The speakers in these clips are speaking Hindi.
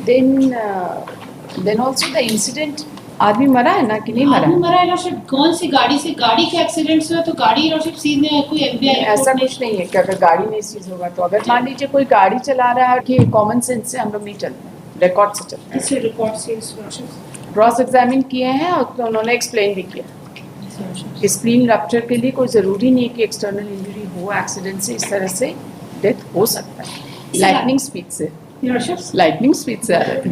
then also the incident, आदमी मरा है ना कि नहीं मरा? आदमी मरा है लॉर्डशिप। कौन सी गाड़ी से, गाड़ी के एक्सीडेंट से हुआ तो गाड़ी लॉर्डशिप सीज में कोई एफबीआई ऐसा कुछ नहीं है कि अगर गाड़ी नहीं सीज होगा तो अगर मान लीजिए कोई गाड़ी चला रहा है कि कॉमन सेंस से हम लोग नहीं चलते, रिकॉर्ड से चलते हैं। किससे रिकॉर्ड से लॉर्डशिप क्रॉस एग्जामिन किए हैं और उन्होंने एक्सप्लेन भी किया। स्प्लीन रप्चर के लिए कोई ज़रूरी नहीं है कि एक्सटर्नल इंजरी हो, एक्सीडेंट से इस तरह से डेथ हो सकता है। लाइटनिंग स्पीड से, लाइटनिंग स्पीड से आ रहे थे।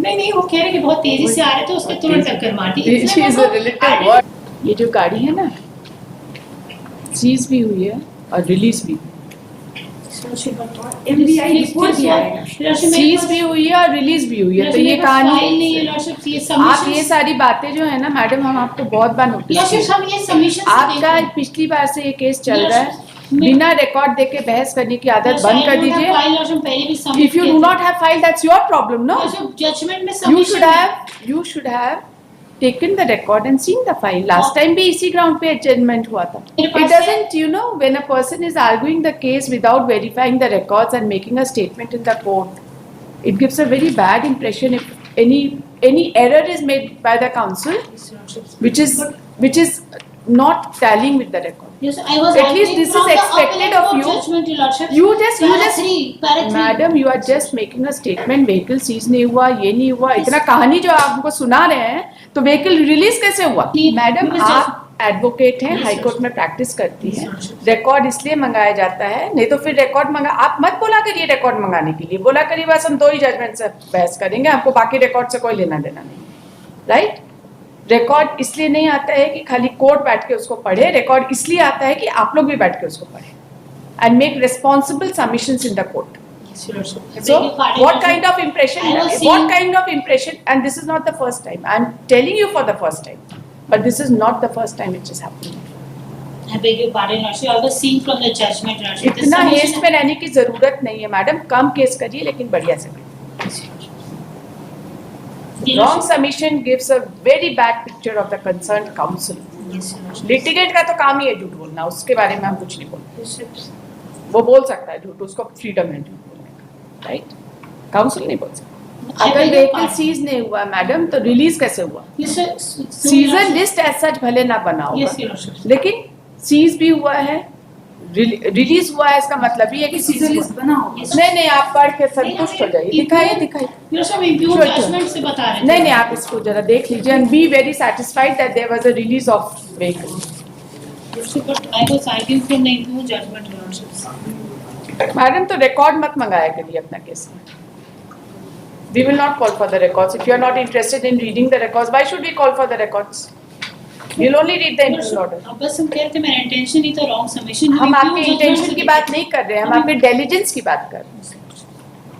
नहीं वो कह रहे कि बहुत तेजी से आ रहे थे, उसके तुरंत टक्कर मार दी। ये जो गाड़ी है ना, सीज भी हुई है और रिलीज भी, सीज भी हुई है और रिलीज भी हुई है। तो ये कहानी, आप ये सारी बातें जो है ना मैडम, हम आपको बहुत बार नोटिस, आपका पिछली बार से ये केस चल रहा है, बिना रिकॉर्ड देके बहस करने की आदत बंद कर दीजिए। If you do not have file, that's your problem, no? You should have taken the record and seen the file. Last time भी इसी ground पे adjournment हुआ था. It doesn't, you know, when a person is arguing the case without verifying the records and making a statement in the court, it gives a very bad impression if any error is made by the counsel, which is not tallying with the record. Yes, I was at least this is expected of you. You just madam, you are just making a statement. Vehicle seize नहीं हुआ, ये नहीं हुआ, इतना कहानी जो आप हमको सुना रहे हैं, तो vehicle release कैसे हुआ? मैडम, आप एडवोकेट हैं, हाई कोर्ट में प्रैक्टिस करती हैं, रिकॉर्ड इसलिए मंगाया जाता है, नहीं तो फिर रिकॉर्ड मंगा, आप मत बोला करिए रिकॉर्ड मंगाने के लिए, बोला करिए बस हम 2 ही जजमेंट से बहस करेंगे, आपको बाकी रिकॉर्ड से कोई लेना देना नहीं, राइट? रिकॉर्ड इसलिए नहीं आता है कि खाली कोर्ट बैठ के उसको पढ़े, रिकॉर्ड इसलिए आता है कि आप लोग भी बैठ के उसको पढ़े and make responsible submissions in the court. So what kind of impression, and this is not the first time, I am telling you for the first time, but this is not the first time it is happening. I beg your pardon, Lordship. I was seeing from the judgment, Lordship. इतना हेस्ट में रहने की जरूरत नहीं है मैडम, कम केस करिए लेकिन बढ़िया से करिए. Wrong submission gives a very bad picture of the concerned counsel. Litigant का तो काम ही है झूठ बोलना, उसके बारे में हम कुछ नहीं बोलते. वो बोल सकता है झूठ, उसको फ्रीडम है झूठ बोलने का, राइट? काउंसिल नहीं बोल सकता. अगर वेहिकल सीज नहीं हुआ मैडम, तो रिलीज कैसे हुआ? सीजन लिस्ट एज सच भले ना बना होगा, लेकिन सीज भी हुआ है, रिलीज हुआ है, इसका मतलब ये है कि सीजन लिस्ट बना होगा. नहीं, आप पढ़ के संतुष्ट हो जाइए. दिखाइए. नहीं, आप इसको जरा देख लीजिए and be very satisfied that there was a release of vehicle. Madam, तो रिकॉर्ड मत मंगाया करिए अपना केस में. We will not call for the records. If you are not interested in reading the records, why should we call for the records? We'll only read the internal order. बस हम कहते हैं मेरा इंटेंशन ही तो रॉन्ग सबमिशन. हम आपके इंटेंशन की बात नहीं कर रहे हैं, हम आपके डिलिजेंस की बात कर रहे हैं.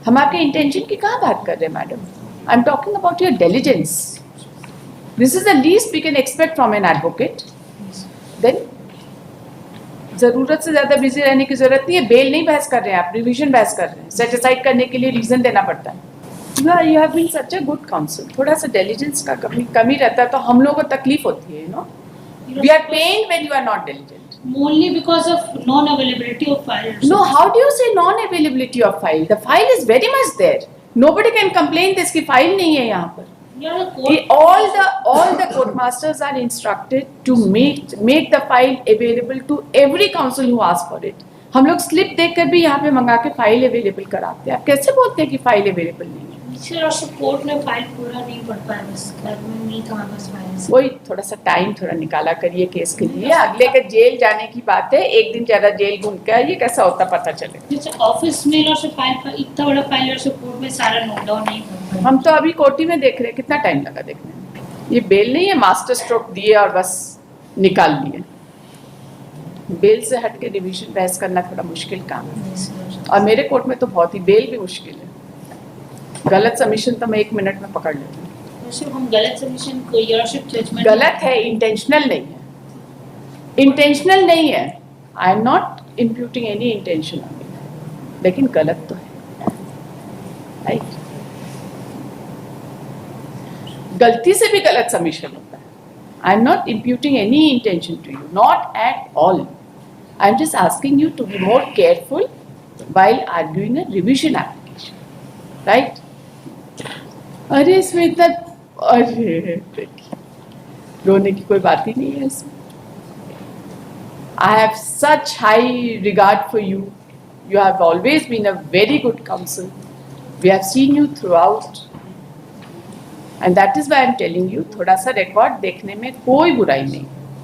हम आपके इंटेंशन की कहाँ बात कर रहे हैं madam? I am talking about your diligence. This is the least we can expect from an advocate. Then जरूरत से ज्यादा बिजी रहने की जरूरत नहीं है. बेल नहीं बहस कर रहे हैं आप, रिवीजन बहस कर रहे हैं. सेट असाइड करने के लिए रीजन देना पड़ता है. You have been such a good counsel. थोड़ा सा diligence का कमी रहता है तो हम लोगों को तकलीफ होती है, you know. We are pained when you are not diligent. Only because of non-availability of file. No, how do you say non-availability of file? The file is very much there. Nobody can complain this कि file नहीं है यहाँ पर. All the court masters are instructed to make the file available to every counsel who asks for it. हम लोग स्लिप देखकर भी यहाँ पे मंगा के फाइल अवेलेबल कराते हैं. आप कैसे बोलते हैं कि फाइल अवेलेबल नहीं है? कोर्ट में फाइल पूरा नहीं पढ़ पाया, बस घर में नहीं था, बस फाइल. वही थोड़ा सा टाइम थोड़ा निकाला करिए केस के लिए. अगले के जेल जाने की बात है, एक दिन ज्यादा जेल घूम के आइए, कैसा होता पता चले. ऑफिस में फाइल, इतना बड़ा फाइल कोर्ट में सारा नोट डाउन नहीं कर. हम तो अभी कोर्ट में देख रहे हैं, कितना टाइम लगा देखने में. ये बेल नहीं है मास्टर स्ट्रोक दिए और बस निकाल लिए. बेल से हट के रिवीजन बहस करना थोड़ा मुश्किल काम है, और मेरे कोर्ट में तो बहुत ही बेल भी मुश्किल है. गलत सबमिशन तो मैं 1 मिनट में पकड़ लेती हूँ. हम गलत सबमिशन को योरशिप जजमेंट गलत है, इंटेंशनल नहीं है. इंटेंशनल नहीं है, I am not imputing any intention, लेकिन गलत तो है, राइट? गलती से भी गलत सबमिशन होता है. I am not imputing any intention to you, not at all. I am just asking you to be more careful while arguing a revision application. Right? अरे इसमें इतना, अरे देखिए, रोने की कोई बात ही नहीं है इसमें. I have such high regard for you. You have always been a very good counsel. We have seen you throughout. And that is why I am telling you, थोड़ा सा रिकॉर्ड देखने में कोई बुराई नहीं.